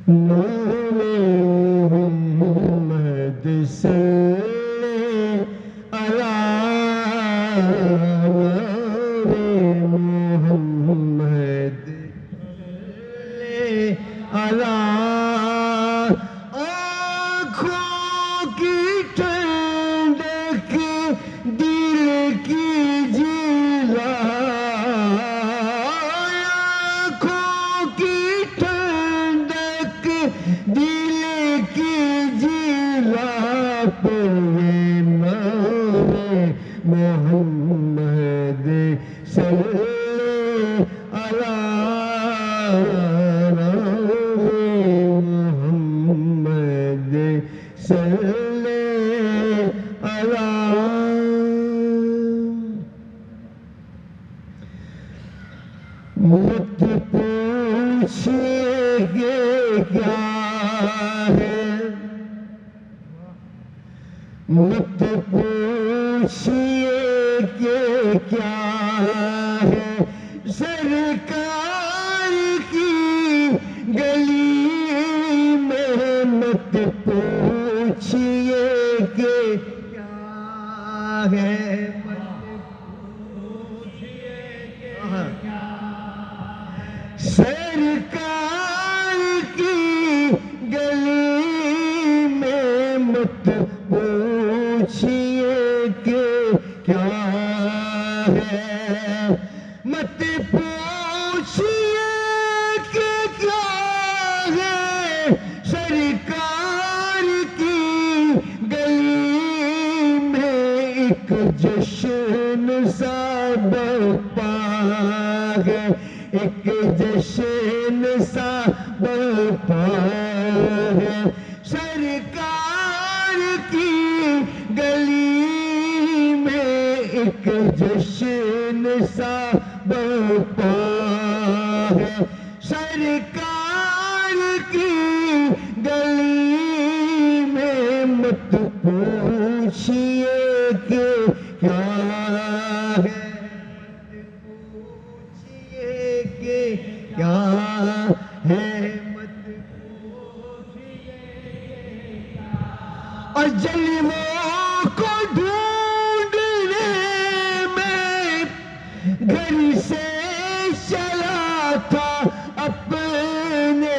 نور محمد صلی علی محمد صلی علی آنکھوں کی ٹھنڈک دل کی جلا آنکھوں کی ٹھنڈک دل کی جلا پہ محمد صلی علی محمد صلی علی مت پوچھئے یہ کیا ہے مت پوچھئے کہ کیا ہے سرکار کی گلی میں مت پوچھئے کہ کیا ہے سرکار کی گلی میں مت پوچھئے کہ کیا ہے مت پوچھئے کہ کیا ہے سرکار کی گلی میں ایک جشن سا برپا ہے ایک جشن سا برپا ہے سرکار کی گلی میں ایک جشن سا برپا ہے سرکار کی گلی میں مت پوچھئے کہ کیا ہے کیا ہے مت پوچھئے اور جلووں کو ڈھونڈنے میں گھر سے چلا تھا اپنے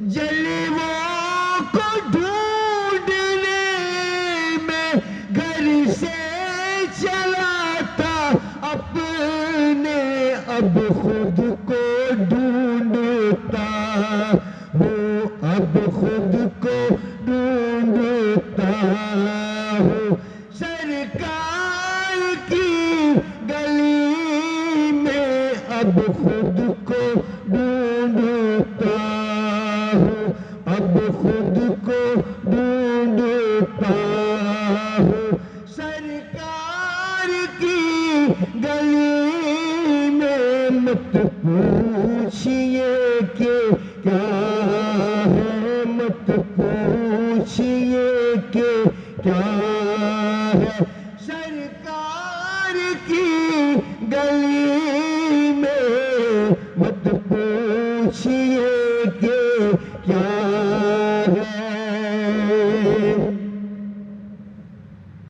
جلووں کو ڈھونڈنے میں گھر سے چلا اپنے اب خود کو ڈھونڈتا ہوں اب خود کو ڈھونڈتا ہوں سرکار کی گلی میں اب خود کو ڈھونڈتا ہوں اب خود کو ڈھونڈتا ہوں سرکار کی گلی میں مت پوچھئے کہ کیا ہے مت پوچھئے کہ کیا ہے سرکار کی گلی